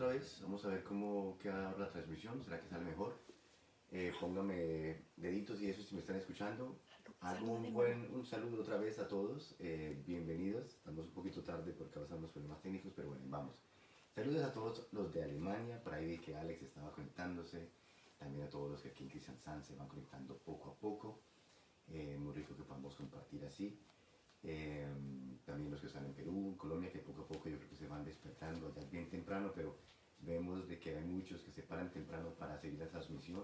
otra vez. Vamos a ver cómo queda la transmisión. ¿Será que sale mejor? Póngame deditos y eso si me están escuchando. Hago un saludo otra vez a todos. Bienvenidos. Estamos un poquito tarde porque ahora estamos problemas técnicos, pero bueno, vamos. Saludos a todos los de Alemania. Por ahí vi que Alex estaba conectándose. También a todos los que aquí en Kristiansand se van conectando poco a poco. Muy rico que podamos compartir así. También los que están en Perú, en Colombia, que poco a poco yo creo que se van despertando, ya es bien temprano, pero vemos de que hay muchos que se paran temprano para seguir la transmisión.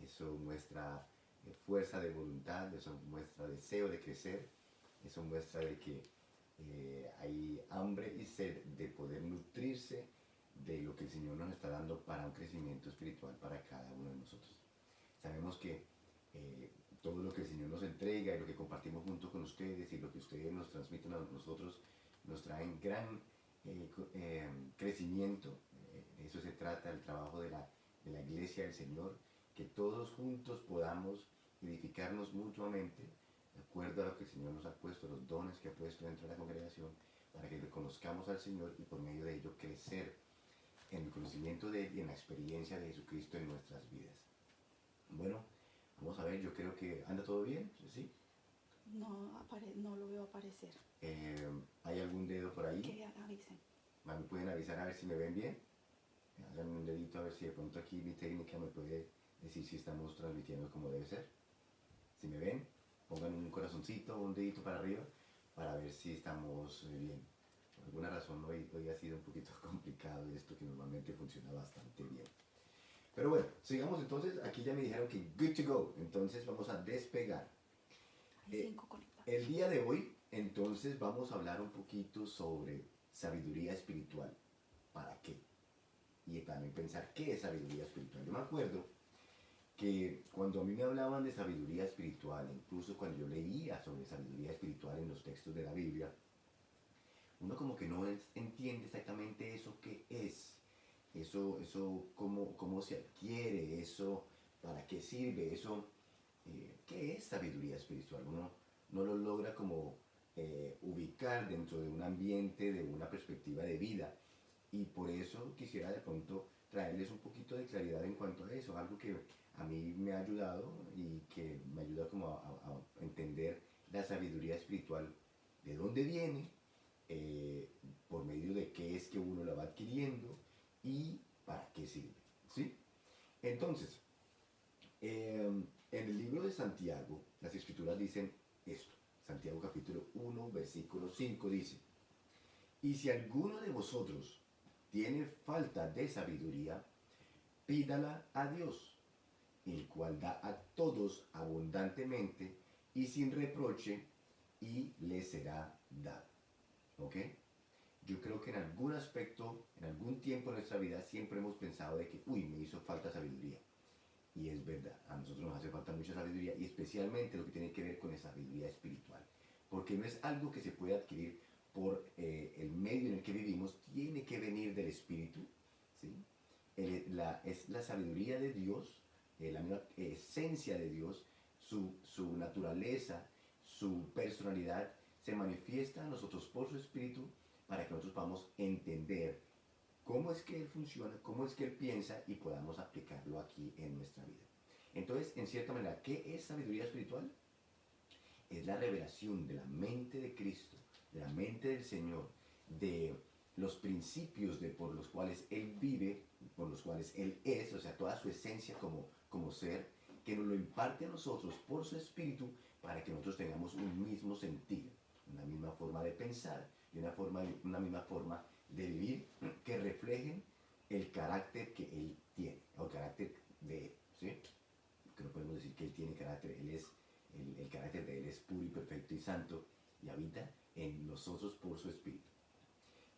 Eso muestra fuerza de voluntad, eso muestra deseo de crecer, eso muestra de que hay hambre y sed de poder nutrirse de lo que el Señor nos está dando para un crecimiento espiritual para cada uno de nosotros. Sabemos que todo lo que el Señor nos entrega y lo que compartimos junto con ustedes y lo que ustedes nos transmiten a nosotros nos traen gran crecimiento. De eso se trata el trabajo de la Iglesia del Señor, que todos juntos podamos edificarnos mutuamente de acuerdo a lo que el Señor nos ha puesto, los dones que ha puesto dentro de la congregación, para que reconozcamos al Señor y por medio de ello crecer en el conocimiento de Él y en la experiencia de Jesucristo en nuestras vidas. Bueno, vamos a ver, yo creo que anda todo bien, ¿sí? No lo veo aparecer. ¿Hay algún dedo por ahí? Que avisen. ¿Me pueden avisar a ver si me ven bien? Hagan un dedito a ver si de pronto aquí mi técnica me puede decir si estamos transmitiendo como debe ser. Si me ven, pongan un corazoncito o un dedito para arriba para ver si estamos bien. Por alguna razón hoy ha sido un poquito complicado esto que normalmente funciona bastante bien. Pero bueno, sigamos entonces. Aquí ya me dijeron que good to go. Entonces vamos a despegar. Hay 5 conectados. El día de hoy, entonces, vamos a hablar un poquito sobre sabiduría espiritual. ¿Para qué? Y también pensar qué es sabiduría espiritual. Yo me acuerdo que cuando a mí me hablaban de sabiduría espiritual, incluso cuando yo leía sobre sabiduría espiritual en los textos de la Biblia, uno como que no entiende exactamente eso qué es. Eso cómo se adquiere, eso para qué sirve, eso qué es sabiduría espiritual. Uno no lo logra como ubicar dentro de un ambiente, de una perspectiva de vida. Y por eso quisiera de pronto traerles un poquito de claridad en cuanto a eso, algo que a mí me ha ayudado y que me ayuda como a entender la sabiduría espiritual, de dónde viene, por medio de qué es que uno la va adquiriendo y para qué sirve, ¿sí? Entonces, en el libro de Santiago, las escrituras dicen esto. Santiago capítulo 1, versículo 5 dice: y si alguno de vosotros tiene falta de sabiduría, pídala a Dios, el cual da a todos abundantemente y sin reproche, y le será dado. ¿Ok? Yo creo que en algún aspecto, en algún tiempo de nuestra vida, siempre hemos pensado de que, me hizo falta sabiduría. Y es verdad, a nosotros nos hace falta mucha sabiduría, y especialmente lo que tiene que ver con esa sabiduría espiritual. Porque no es algo que se puede adquirir por el medio en el que vivimos, tiene que venir del Espíritu, ¿sí? Es la sabiduría de Dios, la misma esencia de Dios, su naturaleza, su personalidad, se manifiesta a nosotros por su Espíritu para que nosotros podamos entender cómo es que Él funciona, cómo es que Él piensa y podamos aplicarlo aquí en nuestra vida. Entonces, en cierta manera, ¿qué es sabiduría espiritual? Es la revelación de la mente de Cristo, de la mente del Señor, de los principios por los cuales Él vive, por los cuales Él es, o sea, toda su esencia como ser, que nos lo imparte a nosotros por su Espíritu para que nosotros tengamos un mismo sentido, una misma forma de pensar y una misma forma de vivir que reflejen el carácter que Él tiene, o el carácter de Él, ¿sí? Que no podemos decir que Él tiene carácter, el carácter de Él es puro y perfecto y santo y habita en nosotros por su Espíritu.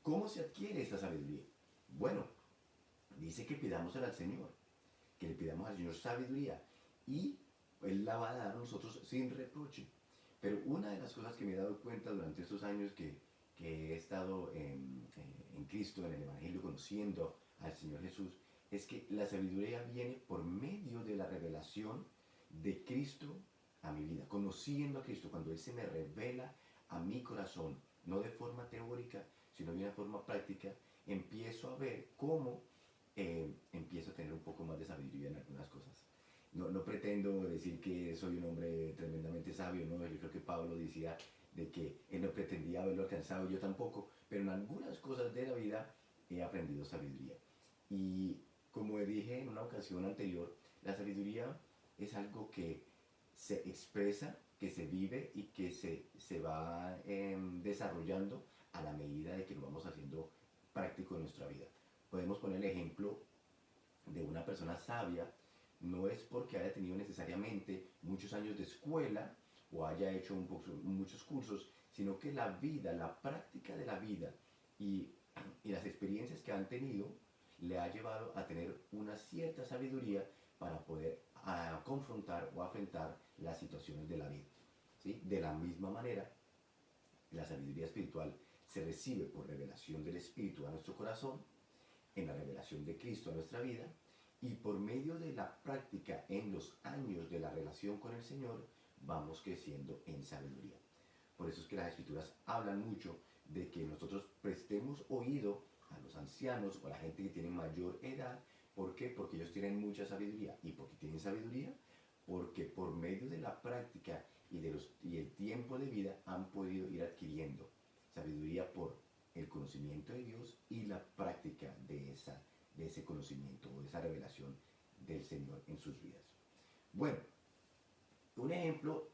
¿Cómo se adquiere esta sabiduría? Bueno, dice que pidamos al Señor, que le pidamos al Señor sabiduría y Él la va a dar a nosotros sin reproche. Pero una de las cosas que me he dado cuenta durante estos años que he estado en Cristo, en el Evangelio, conociendo al Señor Jesús, es que la sabiduría viene por medio de la revelación de Cristo a mi vida, conociendo a Cristo, cuando Él se me revela a mi corazón, no de forma teórica, sino de una forma práctica, empiezo a ver cómo empiezo a tener un poco más de sabiduría en algunas cosas. No pretendo decir que soy un hombre tremendamente sabio, ¿no? Yo creo que Pablo decía de que él no pretendía haberlo alcanzado, yo tampoco, pero en algunas cosas de la vida he aprendido sabiduría. Y como dije en una ocasión anterior, la sabiduría es algo que se expresa, que se vive y que se va desarrollando a la medida de que lo vamos haciendo práctico en nuestra vida. Podemos poner el ejemplo de una persona sabia, no es porque haya tenido necesariamente muchos años de escuela o haya hecho muchos cursos, sino que la vida, la práctica de la vida y las experiencias que han tenido le ha llevado a tener una cierta sabiduría para poder confrontar o afrontar las situaciones de la vida. ¿Sí? De la misma manera, la sabiduría espiritual se recibe por revelación del Espíritu a nuestro corazón, en la revelación de Cristo a nuestra vida, y por medio de la práctica en los años de la relación con el Señor, vamos creciendo en sabiduría. Por eso es que las Escrituras hablan mucho de que nosotros prestemos oído a los ancianos o a la gente que tiene mayor edad. ¿Por qué? Porque ellos tienen mucha sabiduría. ¿Y por qué tienen sabiduría? Porque por medio de la práctica y el tiempo de vida han podido ir adquiriendo sabiduría por el conocimiento de Dios y la práctica de ese conocimiento o de esa revelación del Señor en sus vidas. Bueno, un ejemplo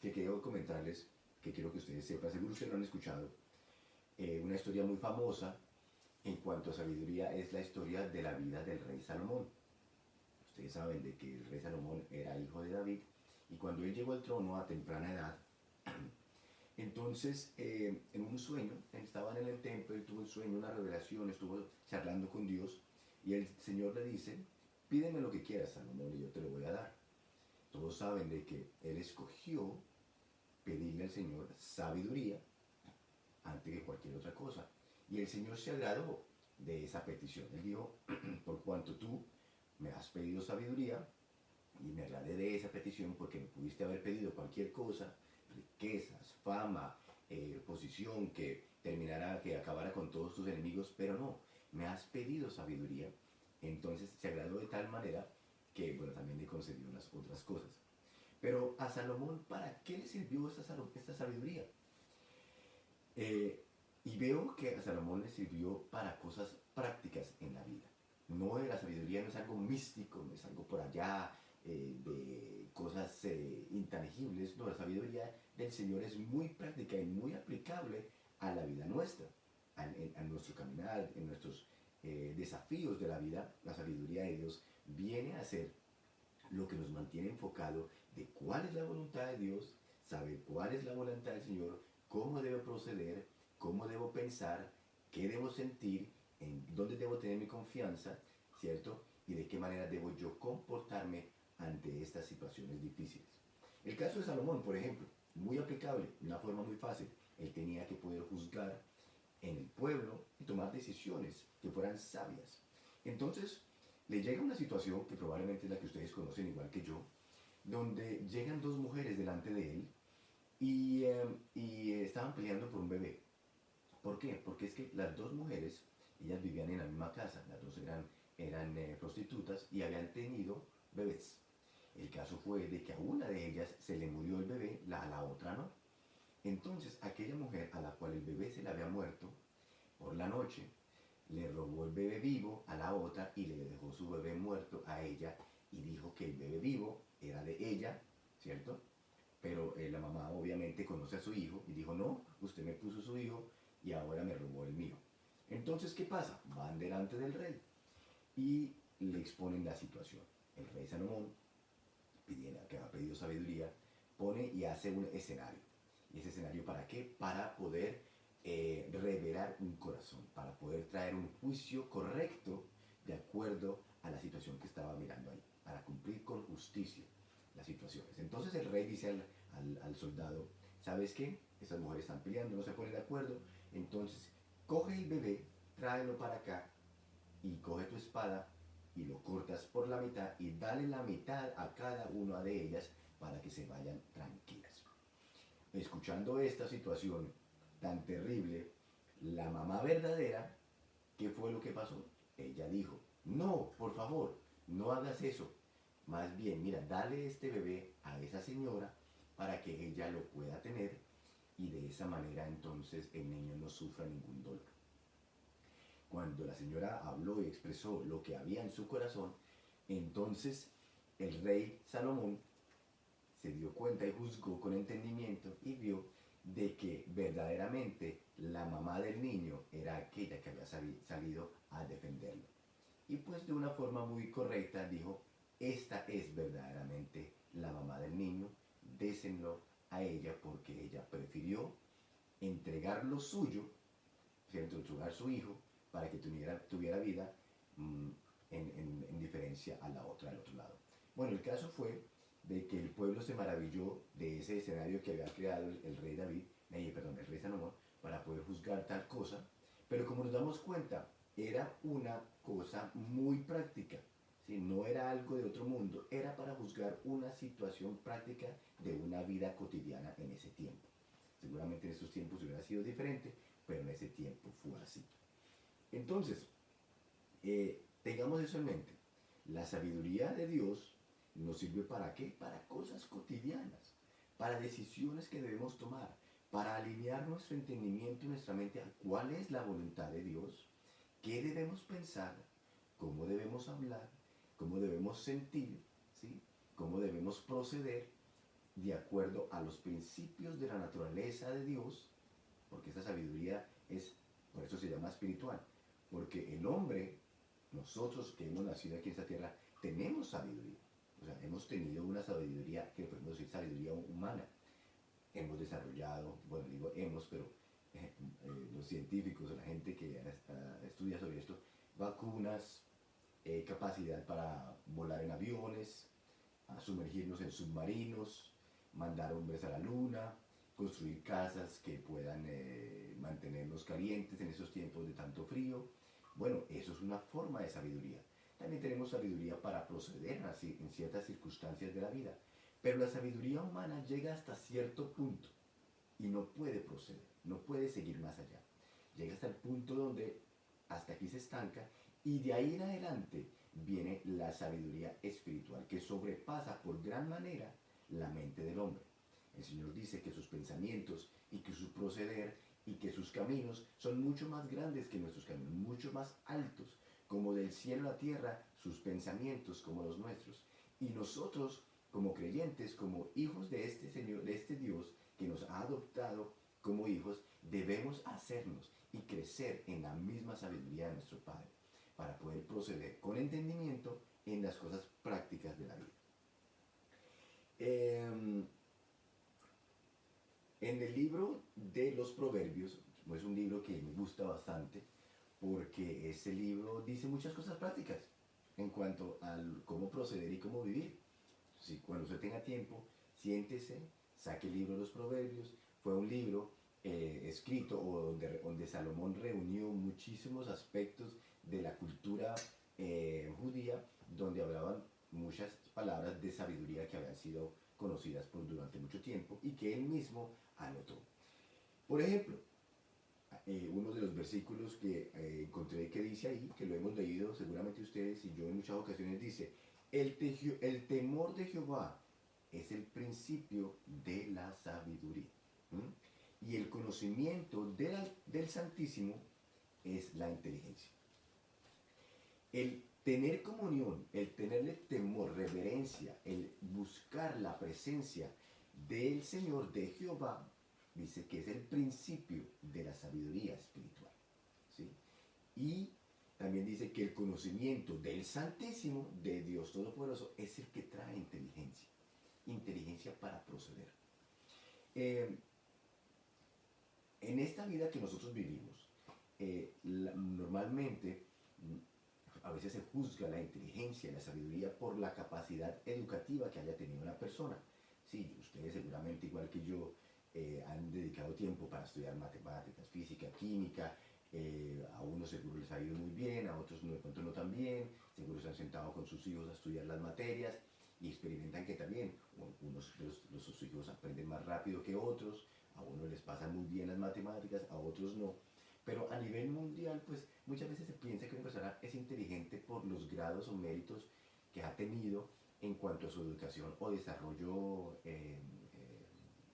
que quiero comentarles, que quiero que ustedes sepan, seguro ustedes lo han escuchado, una historia muy famosa en cuanto a sabiduría es la historia de la vida del rey Salomón. Ustedes saben de que el rey Salomón era hijo de David y cuando él llegó al trono a temprana edad, entonces en un sueño, estaban en el templo, él tuvo un sueño, una revelación, estuvo charlando con Dios y el Señor le dice, pídeme lo que quieras, Salomón, y yo te lo voy a dar. Todos saben de que él escogió pedirle al Señor sabiduría antes que cualquier otra cosa. Y el Señor se agradó de esa petición. Él dijo, por cuanto tú me has pedido sabiduría, y me agradé de esa petición porque me pudiste haber pedido cualquier cosa, riquezas, fama, posición que terminara, que acabara con todos tus enemigos, pero no, me has pedido sabiduría. Entonces se agradó de tal manera que, bueno, también le concedió unas otras cosas. Pero a Salomón, ¿para qué le sirvió esta sabiduría? Y veo que a Salomón le sirvió para cosas prácticas en la vida. No, la sabiduría no es algo místico, no es algo por allá de cosas intangibles. No, la sabiduría del Señor es muy práctica y muy aplicable a la vida nuestra, a nuestro caminar, en nuestros desafíos de la vida. La sabiduría de Dios viene a ser lo que nos mantiene enfocado de cuál es la voluntad de Dios, saber cuál es la voluntad del Señor, cómo debo proceder, cómo debo pensar, qué debo sentir, en dónde debo tener mi confianza, ¿cierto? Y de qué manera debo yo comportarme ante estas situaciones difíciles. El caso de Salomón, por ejemplo, muy aplicable, de una forma muy fácil. Él tenía que poder juzgar en el pueblo y tomar decisiones que fueran sabias. Entonces, le llega una situación que probablemente es la que ustedes conocen igual que yo, donde llegan dos mujeres delante de él y estaban peleando por un bebé. ¿Por qué? Porque es que las dos mujeres, ellas vivían en la misma casa, las dos eran prostitutas y habían tenido bebés. El caso fue de que a una de ellas se le murió el bebé, a la otra no. Entonces, aquella mujer a la cual el bebé se le había muerto, por la noche, le robó el bebé vivo a la otra y le dejó su bebé muerto a ella y dijo que el bebé vivo era de ella, ¿cierto? Pero la mamá obviamente conoce a su hijo y dijo, no, usted me puso su hijo y ahora me robó el mío. Entonces, ¿qué pasa? Van delante del rey y le exponen la situación. El rey Salomón, que ha pedido sabiduría, pone y hace un escenario. ¿Y ese escenario para qué? Para poder revelar un corazón, para poder traer un juicio correcto de acuerdo a la situación que estaba mirando ahí, para cumplir con justicia las situaciones. Entonces el rey dice al soldado, ¿sabes qué? Estas mujeres están peleando, no se ponen de acuerdo, entonces coge el bebé, tráelo para acá y coge tu espada y lo cortas por la mitad y dale la mitad a cada una de ellas para que se vayan tranquilas. Escuchando esta situación tan terrible, la mamá verdadera ¿Qué fue lo que pasó? Ella dijo, no, por favor, no hagas eso. Más bien, mira, dale este bebé a esa señora para que ella lo pueda tener y de esa manera entonces el niño no sufra ningún dolor. Cuando la señora habló y expresó lo que había en su corazón, entonces el rey Salomón se dio cuenta y juzgó con entendimiento y vio de que verdaderamente la mamá del niño era aquella que había salido a defenderlo. Y pues de una forma muy correcta dijo, esta es verdaderamente la mamá del niño, désenlo a ella porque ella prefirió entregar lo suyo, ¿cierto? Entregar su hijo para que tuviera vida en diferencia a la otra del otro lado. Bueno, el caso fue de que el pueblo se maravilló de ese escenario que había creado el rey David, el rey Salomón, para poder juzgar tal cosa, pero como nos damos cuenta, era una cosa muy práctica, ¿sí? No era algo de otro mundo, era para juzgar una situación práctica de una vida cotidiana en ese tiempo. Seguramente en estos tiempos hubiera sido diferente, pero en ese tiempo fue así. Entonces, tengamos eso en mente. La sabiduría de Dios nos sirve para qué? Para cosas cotidianas, para decisiones que debemos tomar, para alinear nuestro entendimiento y nuestra mente a cuál es la voluntad de Dios, qué debemos pensar, cómo debemos hablar, cómo debemos sentir, ¿sí? Cómo debemos proceder de acuerdo a los principios de la naturaleza de Dios, porque esta sabiduría es, por eso se llama espiritual, porque el hombre, nosotros que hemos nacido aquí en esta tierra, tenemos sabiduría. O sea, hemos tenido una sabiduría que podemos decir sabiduría humana. Hemos desarrollado, bueno, digo hemos, pero los científicos, la gente que estudia sobre esto, vacunas, capacidad para volar en aviones, a sumergirnos en submarinos, mandar hombres a la luna, construir casas que puedan mantenernos calientes en esos tiempos de tanto frío. Bueno, eso es una forma de sabiduría. También tenemos sabiduría para proceder así en ciertas circunstancias de la vida. Pero la sabiduría humana llega hasta cierto punto y no puede proceder, no puede seguir más allá. Llega hasta el punto donde hasta aquí se estanca y de ahí en adelante viene la sabiduría espiritual que sobrepasa por gran manera la mente del hombre. El Señor dice que sus pensamientos y que su proceder y que sus caminos son mucho más grandes que nuestros caminos, mucho más altos, como del cielo a la tierra, sus pensamientos como los nuestros. Y nosotros, como creyentes, como hijos de este Señor, de este Dios que nos ha adoptado como hijos, debemos hacernos y crecer en la misma sabiduría de nuestro Padre, para poder proceder con entendimiento en las cosas prácticas de la vida. En el libro de los Proverbios, es un libro que me gusta bastante, porque ese libro dice muchas cosas prácticas en cuanto a cómo proceder y cómo vivir. Si cuando usted tenga tiempo, siéntese, saque el libro de los Proverbios. Fue un libro escrito donde Salomón reunió muchísimos aspectos de la cultura judía, donde hablaban muchas palabras de sabiduría que habían sido conocidas durante mucho tiempo y que él mismo anotó. Por ejemplo, uno de los versículos que encontré que dice ahí, que lo hemos leído seguramente ustedes y yo en muchas ocasiones, dice, el temor de Jehová es el principio de la sabiduría. Y el conocimiento del Santísimo es la inteligencia. El tener comunión, el tenerle temor, reverencia, el buscar la presencia del Señor, de Jehová, dice que es el principio de la sabiduría espiritual. ¿Sí? Y también dice que el conocimiento del Santísimo, de Dios Todopoderoso, es el que trae inteligencia. Inteligencia para proceder. En esta vida que nosotros vivimos, normalmente a veces se juzga la inteligencia y la sabiduría por la capacidad educativa que haya tenido una persona. Sí, ustedes seguramente igual que yo han dedicado tiempo para estudiar matemáticas, física, química. A unos seguro les ha ido muy bien, a otros de pronto no tan bien. Seguro se han sentado con sus hijos a estudiar las materias y experimentan que también unos de sus hijos aprenden más rápido que otros, a unos les pasan muy bien las matemáticas, a otros no. Pero a nivel mundial, pues muchas veces se piensa que una persona es inteligente por los grados o méritos que ha tenido en cuanto a su educación o desarrollo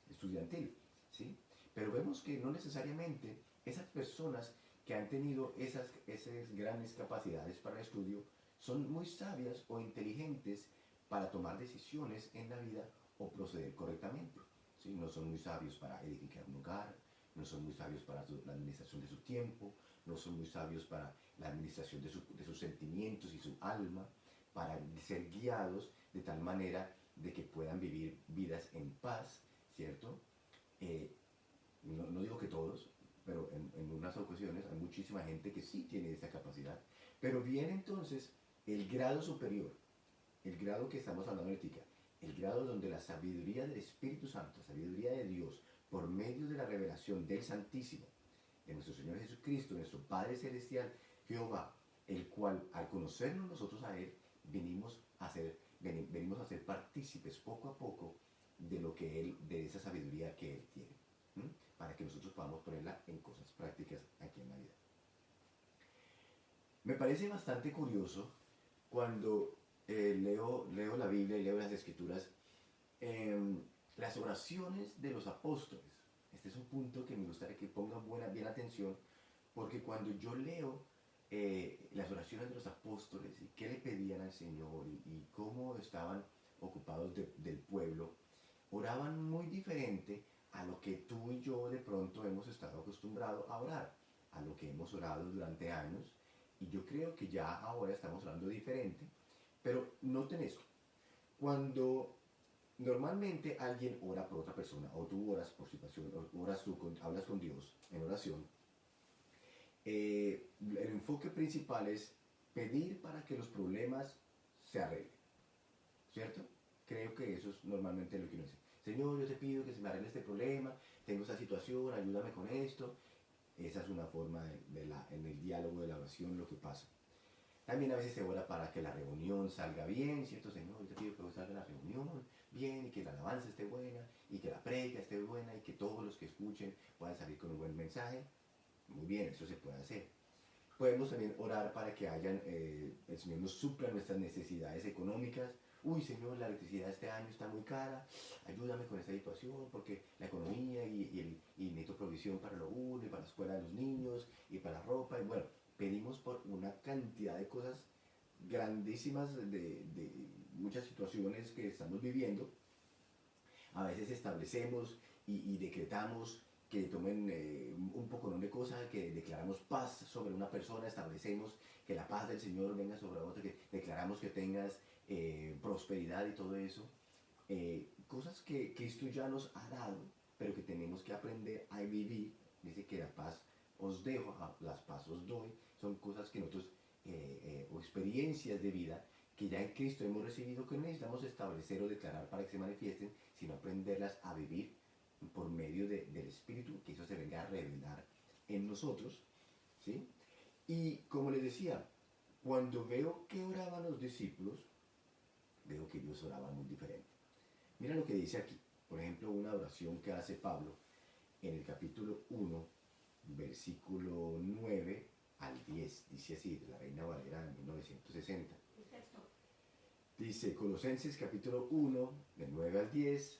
estudiantil, ¿sí? Pero vemos que no necesariamente esas personas que han tenido esas grandes capacidades para el estudio son muy sabias o inteligentes para tomar decisiones en la vida o proceder correctamente, ¿sí? No son muy sabios para edificar un hogar, no son muy sabios para la administración de su tiempo, no son muy sabios para la administración de sus sentimientos y su alma, para ser guiados de tal manera de que puedan vivir vidas en paz, ¿cierto? No digo que todos, pero en unas ocasiones hay muchísima gente que sí tiene esa capacidad. Pero viene entonces el grado superior, el grado que estamos hablando ahorita, el grado donde la sabiduría del Espíritu Santo, la sabiduría de Dios, por medio de la revelación del Santísimo, de nuestro Señor Jesucristo, nuestro Padre Celestial, Jehová, el cual al conocernos nosotros a Él, venimos a ser partícipes poco a poco de lo que Él, de esa sabiduría que Él tiene, para que nosotros podamos ponerla en cosas prácticas aquí en la vida. Me parece bastante curioso cuando leo la Biblia y leo las Escrituras, las oraciones de los apóstoles. Este es un punto que me gustaría que pongan bien atención, porque cuando yo leo las oraciones de los apóstoles y qué le pedían al Señor y cómo estaban ocupados del pueblo, oraban muy diferente a lo que tú y yo de pronto hemos estado acostumbrados a orar, a lo que hemos orado durante años, y yo creo que ya ahora estamos orando diferente, pero noten eso. Cuando normalmente alguien ora por otra persona, o tú oras por situación, hablas con Dios en oración, el enfoque principal es pedir para que los problemas se arreglen, ¿cierto? Creo que eso es normalmente lo que uno dice. Señor, yo te pido que se me arregle este problema, tengo esta situación, ayúdame con esto. Esa es una forma en el diálogo de la oración lo que pasa. También a veces se ora para que la reunión salga bien, ¿cierto? Señor, yo te pido que salga la reunión bien y que la alabanza esté buena y que la predica esté buena y que todos los que escuchen puedan salir con un buen mensaje. Muy bien, eso se puede hacer. Podemos también orar para que el Señor nos supla nuestras necesidades económicas. Uy, Señor, la electricidad este año está muy cara, ayúdame con esta situación porque la economía y necesito provisión para lo uno y para la escuela de los niños y para la ropa. Y bueno, pedimos por una cantidad de cosas grandísimas de muchas situaciones que estamos viviendo. A veces establecemos y decretamos que tomen un poco de cosas, que declaramos paz sobre una persona, establecemos que la paz del Señor venga sobre otra, que declaramos que tengas prosperidad y todo eso. Cosas que Cristo ya nos ha dado, pero que tenemos que aprender a vivir. Dice que la paz os dejo, las paz os doy. Son cosas que nosotros, o experiencias de vida, que ya en Cristo hemos recibido, que no necesitamos establecer o declarar para que se manifiesten, sino aprenderlas a vivir por medio del Espíritu, que eso se venga a revelar en nosotros, ¿sí? Y como les decía, cuando veo que oraban los discípulos, veo que ellos oraban muy diferente. Mira lo que dice aquí, por ejemplo, una oración que hace Pablo en el capítulo 1, versículo 9 al 10, dice así, de la Reina Valera de 1960. Dice Colosenses capítulo 1, del 9 al 10.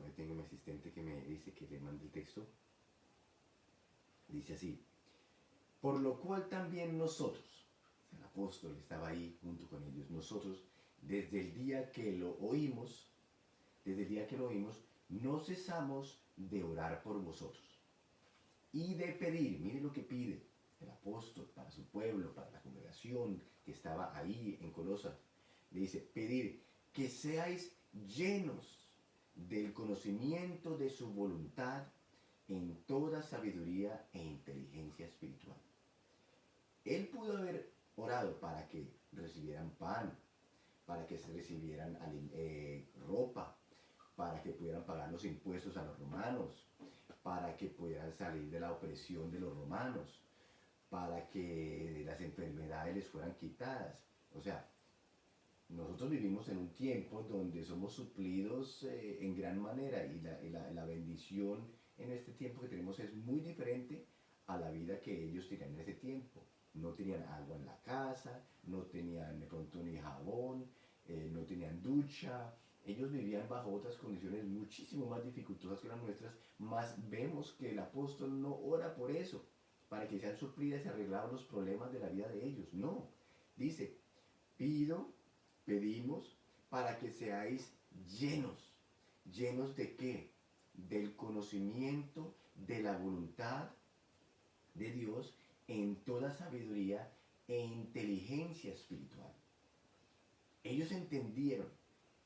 Ahí tengo mi asistente que me dice que le mande el texto. Dice así: por lo cual también nosotros, el apóstol estaba ahí junto con ellos, nosotros desde el día que lo oímos, no cesamos de orar por vosotros y de pedir. Mire lo que pide el apóstol para su pueblo, para la congregación que estaba ahí en Colosas. Le dice, pedir que seáis llenos del conocimiento de su voluntad en toda sabiduría e inteligencia espiritual. Él pudo haber orado para que recibieran pan, para que se recibieran ropa, para que pudieran pagar los impuestos a los romanos, para que pudieran salir de la opresión de los romanos, para que las enfermedades les fueran quitadas. O sea, nosotros vivimos en un tiempo donde somos suplidos en gran manera y la bendición en este tiempo que tenemos es muy diferente a la vida que ellos tenían en ese tiempo. No tenían agua en la casa, no tenían de pronto ni jabón, no tenían ducha. Ellos vivían bajo otras condiciones muchísimo más dificultosas que las nuestras, más vemos que el apóstol no ora por eso, para que sean suplidas y arreglados los problemas de la vida de ellos. No, dice, pedimos para que seáis llenos. ¿Llenos de qué? Del conocimiento de la voluntad de Dios en toda sabiduría e inteligencia espiritual. Ellos entendieron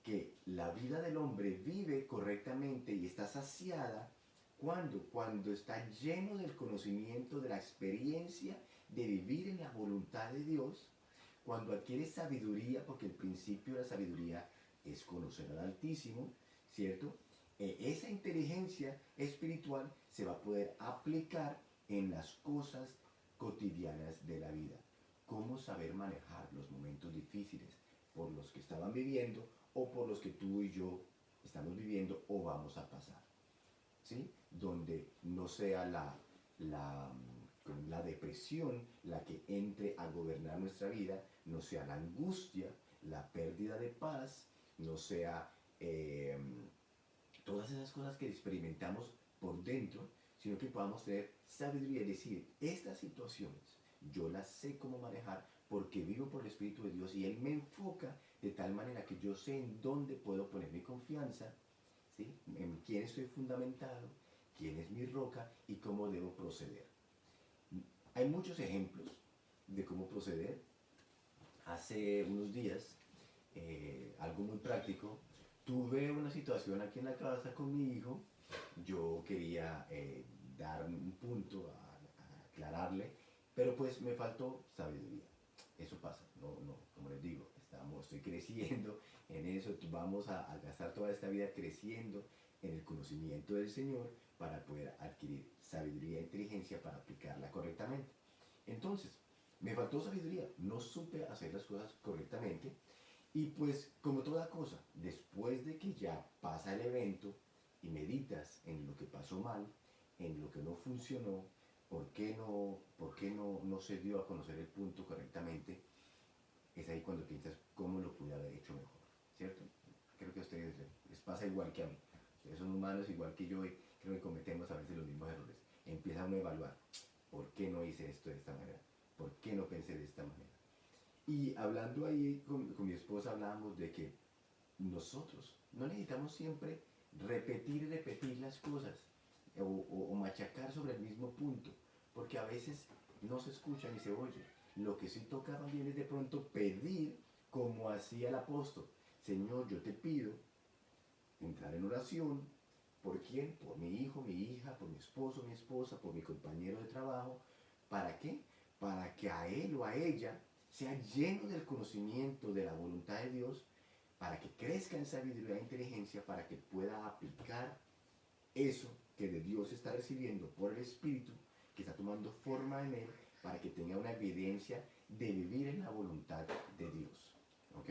que la vida del hombre vive correctamente y está saciada cuando está lleno del conocimiento, de la experiencia de vivir en la voluntad de Dios, cuando adquiere sabiduría, porque el principio de la sabiduría es conocer al Altísimo, ¿cierto? Esa inteligencia espiritual se va a poder aplicar en las cosas cotidianas de la vida. Cómo saber manejar los momentos difíciles por los que estaban viviendo o por los que tú y yo estamos viviendo o vamos a pasar, ¿sí? Donde no sea la depresión la que entre a gobernar nuestra vida, no sea la angustia, la pérdida de paz, no sea todas esas cosas que experimentamos por dentro, sino que podamos tener sabiduría y decir, estas situaciones yo las sé cómo manejar porque vivo por el Espíritu de Dios y Él me enfoca de tal manera que yo sé en dónde puedo poner mi confianza, ¿sí? En quién estoy fundamentado, quién es mi roca y cómo debo proceder. Hay muchos ejemplos de cómo proceder. Hace unos días, algo muy práctico, tuve una situación aquí en la casa con mi hijo. Yo quería dar un punto a aclararle, pero pues me faltó sabiduría. Eso pasa, como les digo, estoy creciendo en eso, vamos a gastar toda esta vida creciendo en el conocimiento del Señor para poder adquirir sabiduría e inteligencia para aplicarla correctamente. Entonces, me faltó sabiduría, no supe hacer las cosas correctamente y pues como toda cosa, después de que ya pasa el evento y meditas en lo que pasó mal, en lo que no funcionó, por qué no se dio a conocer el punto correctamente, es ahí cuando piensas cómo lo pude haber hecho mejor, ¿cierto? Creo que a ustedes les pasa igual que a mí. Ustedes son humanos igual que yo y creo que cometemos a veces los mismos errores. Empieza uno a evaluar, ¿por qué no hice esto de esta manera? ¿Por qué no pensé de esta manera? Y hablando ahí con mi esposa hablábamos de que nosotros no necesitamos siempre repetir y repetir las cosas o machacar sobre el mismo punto, porque a veces no se escucha ni se oye. Lo que sí toca también es de pronto pedir como hacía el apóstol. Señor, yo te pido entrar en oración. ¿Por quién? Por mi hijo, mi hija, por mi esposo, mi esposa, por mi compañero de trabajo. ¿Para qué? Para que a él o a ella sea lleno del conocimiento de la voluntad de Dios, para que crezca en sabiduría e inteligencia, para que pueda aplicar eso que de Dios está recibiendo por el Espíritu, que está tomando forma en él, para que tenga una evidencia de vivir en la voluntad de Dios. ¿Ok?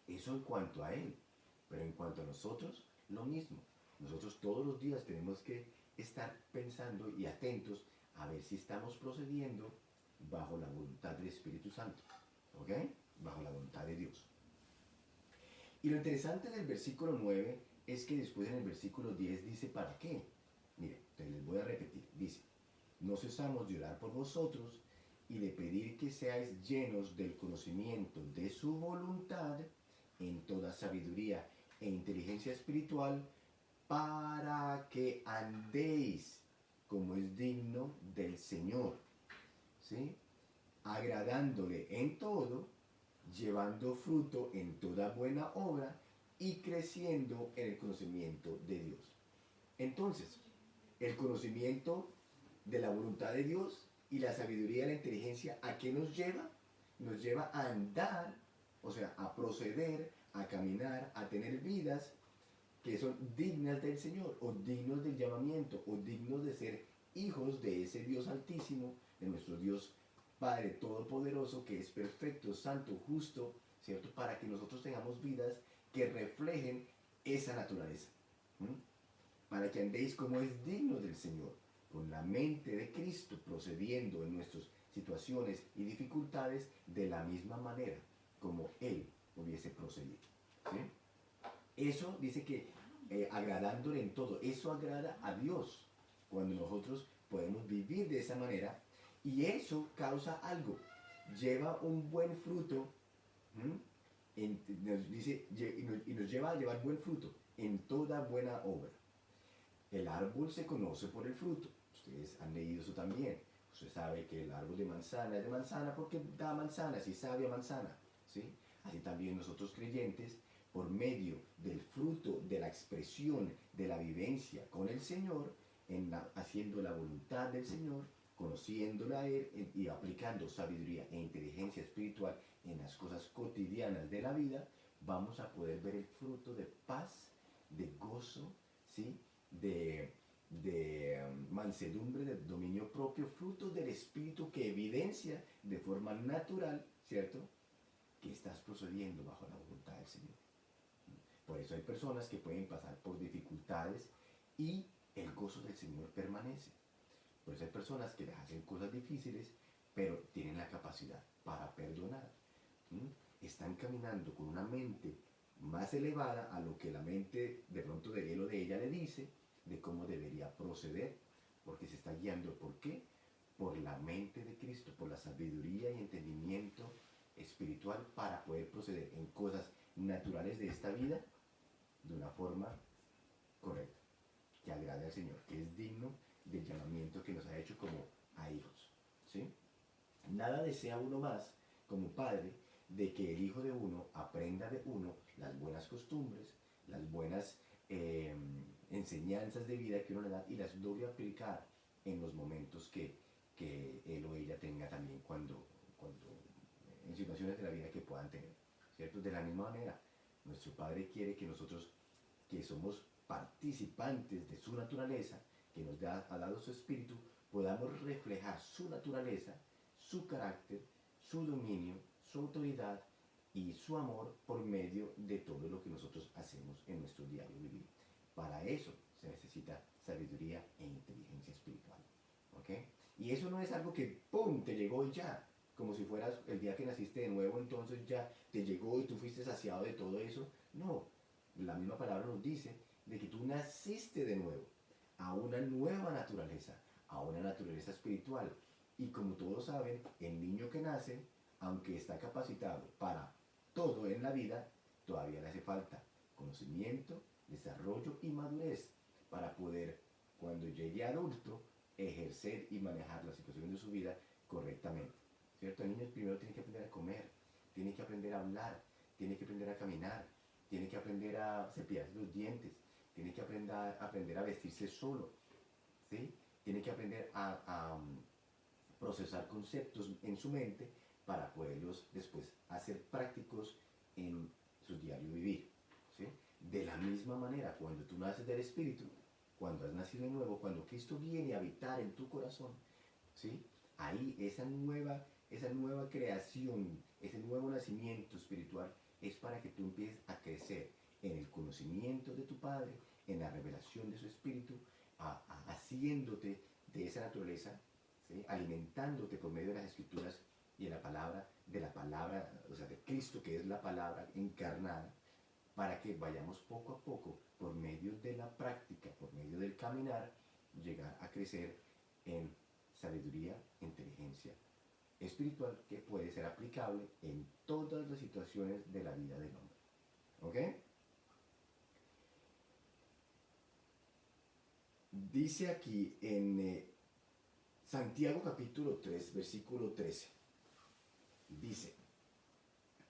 Eso en cuanto a él. Pero en cuanto a nosotros, lo mismo. Nosotros todos los días tenemos que estar pensando y atentos a ver si estamos procediendo bajo la voluntad del Espíritu Santo. ¿Ok? Bajo la voluntad de Dios. Y lo interesante del versículo 9 es que después en el versículo 10 dice ¿para qué? Mire, les voy a repetir. Dice, no cesamos de orar por vosotros y de pedir que seáis llenos del conocimiento de su voluntad en toda sabiduría e inteligencia espiritual, para que andéis como es digno del Señor, ¿sí? Agradándole en todo, llevando fruto en toda buena obra y creciendo en el conocimiento de Dios. Entonces, el conocimiento de la voluntad de Dios y la sabiduría y la inteligencia, ¿a qué nos lleva? Nos lleva a andar, o sea, a proceder, a caminar, a tener vidas que son dignas del Señor, o dignos del llamamiento, o dignos de ser hijos de ese Dios altísimo, de nuestro Dios Padre Todopoderoso, que es perfecto, santo, justo, ¿cierto? Para que nosotros tengamos vidas que reflejen esa naturaleza. ¿Mm? Para que andéis como es digno del Señor, con la mente de Cristo, procediendo en nuestras situaciones y dificultades de la misma manera como Él hubiese procedido. ¿Sí? Eso dice que agradándole en todo, eso agrada a Dios cuando nosotros podemos vivir de esa manera, y eso causa algo, lleva un buen fruto, nos dice, y nos lleva a llevar buen fruto en toda buena obra. El árbol se conoce por el fruto. Ustedes han leído eso también. Usted sabe que el árbol de manzana es de manzana porque da manzanas y sabe a manzana, ¿sí? Así también nosotros creyentes, por medio del fruto de la expresión de la vivencia con el Señor, haciendo la voluntad del Señor, conociéndola a Él y aplicando sabiduría e inteligencia espiritual en las cosas cotidianas de la vida, vamos a poder ver el fruto de paz, de gozo, ¿sí? de mansedumbre, de dominio propio, frutos del Espíritu que evidencia de forma natural, ¿cierto?, que estás procediendo bajo la voluntad del Señor. Por eso hay personas que pueden pasar por dificultades y el gozo del Señor permanece. Por eso hay personas que les hacen cosas difíciles, pero tienen la capacidad para perdonar. Están caminando con una mente más elevada a lo que la mente de pronto de él o de ella le dice, de cómo debería proceder, porque se está guiando. ¿Por qué? Por la mente de Cristo, por la sabiduría y entendimiento espiritual para poder proceder en cosas naturales de esta vida de una forma correcta, que agrade al Señor, que es digno del llamamiento que nos ha hecho como a hijos, ¿sí? Nada desea uno más como padre de que el hijo de uno aprenda de uno las buenas costumbres, las buenas enseñanzas de vida que uno le da y las logre aplicar en los momentos que él o ella tenga también cuando en situaciones de la vida que puedan tener, ¿cierto? De la misma manera, nuestro Padre quiere que nosotros, que somos participantes de su naturaleza, que nos ha dado su espíritu, podamos reflejar su naturaleza, su carácter, su dominio, su autoridad y su amor por medio de todo lo que nosotros hacemos en nuestro diario vivir. Para eso se necesita sabiduría e inteligencia espiritual, ¿ok? Y eso no es algo que ¡pum!, te llegó y ya, como si fueras el día que naciste de nuevo, entonces ya te llegó y tú fuiste saciado de todo eso. No, la misma palabra nos dice de que tú naciste de nuevo a una nueva naturaleza, a una naturaleza espiritual. Y como todos saben, el niño que nace, aunque está capacitado para todo en la vida, todavía le hace falta conocimiento, desarrollo y madurez para poder, cuando llegue adulto, ejercer y manejar la situación de su vida correctamente, ¿cierto? El niño primero tiene que aprender a comer, tiene que aprender a hablar, tiene que aprender a caminar, tiene que aprender a cepillarse los dientes, tiene que aprender a vestirse solo, ¿sí? Tiene que aprender a procesar conceptos en su mente para poderlos después hacer prácticos en su diario vivir, ¿sí? De la misma manera, cuando tú naces del Espíritu, cuando has nacido de nuevo, cuando Cristo viene a habitar en tu corazón, ¿sí? Ahí esa nueva creación, ese nuevo nacimiento espiritual es para que tú empieces a crecer en el conocimiento de tu Padre, en la revelación de su Espíritu, haciéndote de esa naturaleza, ¿sí? Alimentándote por medio de las Escrituras y de la palabra, o sea, de Cristo, que es la palabra encarnada, para que vayamos poco a poco, por medio de la práctica, por medio del caminar, llegar a crecer en sabiduría, inteligencia espiritual que puede ser aplicable en todas las situaciones de la vida del hombre. ¿Ok? Dice aquí en Santiago capítulo 3, versículo 13. Dice,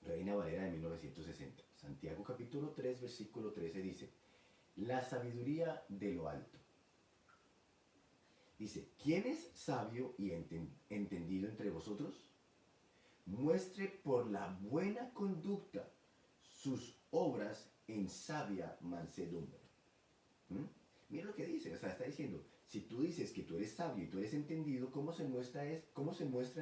Reina Valera de 1960. Santiago capítulo 3, versículo 13 dice, la sabiduría de lo alto. Dice, ¿quién es sabio y entendido entre vosotros? Muestre por la buena conducta sus obras en sabia mansedumbre. Mira lo que dice, o sea, está diciendo, si tú dices que tú eres sabio y tú eres entendido, ¿cómo se muestra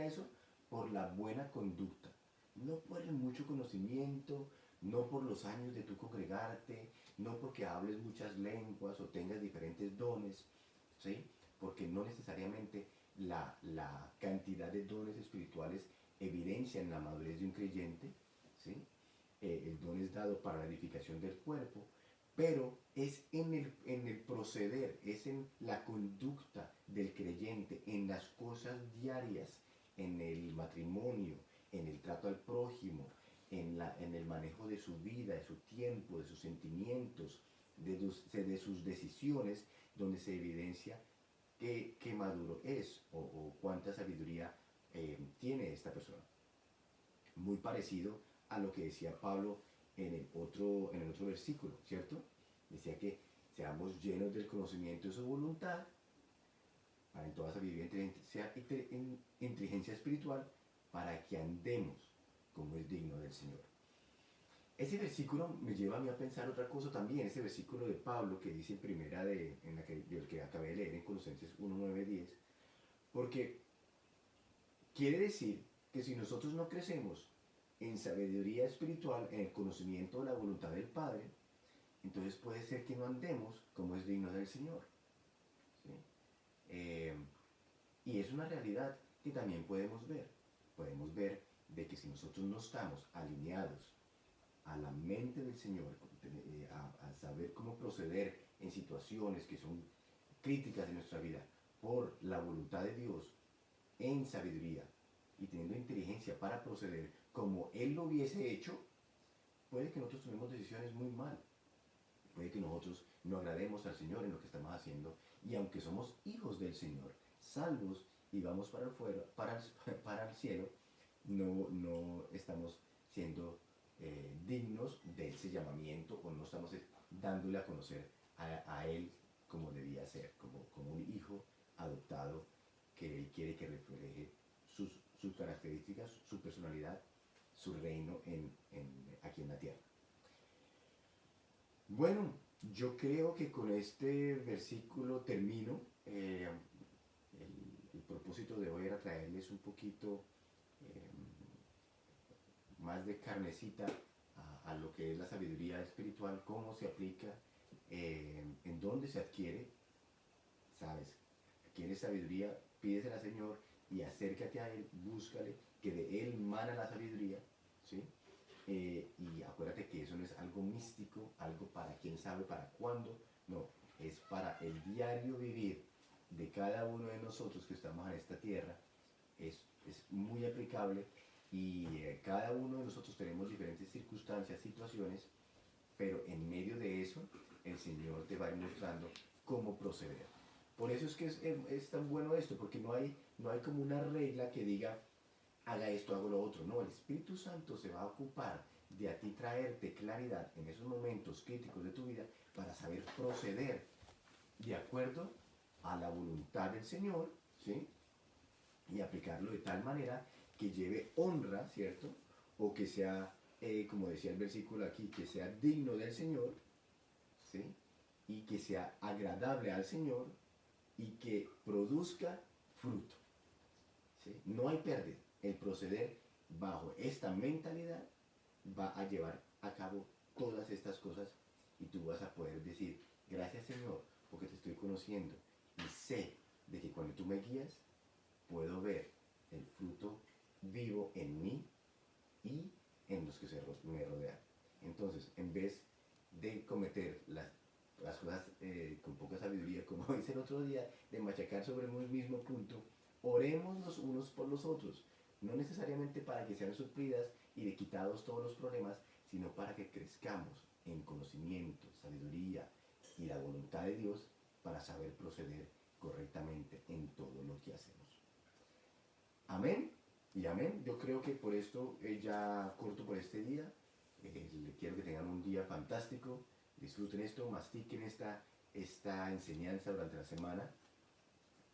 eso? Por la buena conducta. No por el mucho conocimiento, no por los años de tu congregarte, no porque hables muchas lenguas o tengas diferentes dones, ¿sí? porque no necesariamente la cantidad de dones espirituales evidencian la madurez de un creyente, ¿sí? El don es dado para la edificación del cuerpo, pero es en el proceder, es en la conducta del creyente, en las cosas diarias, en el matrimonio, en el trato al prójimo, en el manejo de su vida, de su tiempo, de sus sentimientos, de sus decisiones, donde se evidencia qué maduro es o cuánta sabiduría tiene esta persona. Muy parecido a lo que decía Pablo en el otro versículo, ¿cierto? Decía que seamos llenos del conocimiento de su voluntad, para en toda sabiduría e inteligencia espiritual, para que andemos como es digno del Señor. Ese versículo me lleva a mí a pensar otra cosa también, ese versículo de Pablo que dice el que acabé de leer en Colosenses 1, 9, 10, porque quiere decir que si nosotros no crecemos en sabiduría espiritual, en el conocimiento de la voluntad del Padre, entonces puede ser que no andemos como es digno del Señor. ¿Sí? Y es una realidad que también podemos ver. Podemos ver de que si nosotros no estamos alineados a la mente del Señor, a saber cómo proceder en situaciones que son críticas de nuestra vida por la voluntad de Dios, en sabiduría y teniendo inteligencia para proceder como Él lo hubiese hecho, puede que nosotros tomemos decisiones muy mal. Puede que nosotros no agrademos al Señor en lo que estamos haciendo, y aunque somos hijos del Señor, salvos y vamos para el cielo, no estamos siendo dignos de ese llamamiento, o no estamos dándole a conocer a Él como debía ser, como un hijo adoptado que Él quiere que refleje sus características, su personalidad, su reino aquí en la tierra. Bueno, yo creo que con este versículo termino. El propósito de hoy era traerles un poquito más de carnecita a lo que es la sabiduría espiritual, cómo se aplica, en dónde se adquiere. ¿Sabes? ¿Quieres sabiduría? Pídesela al Señor y acércate a Él, búscale, que de Él mana la sabiduría, ¿sí? Y acuérdate que eso no es algo místico, algo para quién sabe para cuándo, no, es para el diario vivir de cada uno de nosotros que estamos en esta tierra. Es muy aplicable, y cada uno de nosotros tenemos diferentes circunstancias, situaciones, pero en medio de eso el Señor te va a ir mostrando cómo proceder. Por eso es que es tan bueno esto, porque no hay como una regla que diga haga esto, hago lo otro. No, el Espíritu Santo se va a ocupar de a ti traerte claridad en esos momentos críticos de tu vida para saber proceder de acuerdo a la voluntad del Señor, ¿sí? Y aplicarlo de tal manera que lleve honra, ¿cierto? O que sea, como decía el versículo aquí, que sea digno del Señor, ¿sí? Y que sea agradable al Señor y que produzca fruto, ¿sí? No hay pérdida. El proceder bajo esta mentalidad va a llevar a cabo todas estas cosas, y tú vas a poder decir, gracias Señor, porque te estoy conociendo y sé de que cuando tú me guías, puedo ver el fruto vivo en mí y en los que me rodean. Entonces, en vez de cometer las cosas con poca sabiduría, como hice el otro día, de machacar sobre un mismo punto, oremos los unos por los otros, no necesariamente para que sean suplidas y de quitados todos los problemas, sino para que crezcamos en conocimiento, sabiduría y la voluntad de Dios, para saber proceder correctamente en todo lo que hacemos. Amén y amén. Yo creo que por esto ya corto por este día. Quiero que tengan un día fantástico. Disfruten esto, mastiquen esta enseñanza durante la semana.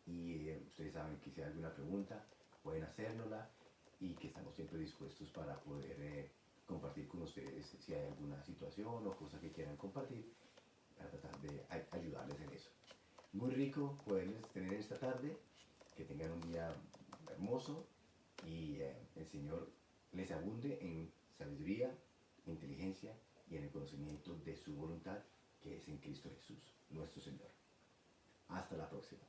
Y ustedes saben que si hay alguna pregunta, pueden hacérnosla, y que estamos siempre dispuestos para poder compartir con ustedes si hay alguna situación o cosa que quieran compartir, para tratar de ayudarles en eso. Muy rico poderles tener esta tarde. Que tengan un día hermoso, y el Señor les abunde en sabiduría, inteligencia y en el conocimiento de su voluntad, que es en Cristo Jesús, nuestro Señor. Hasta la próxima.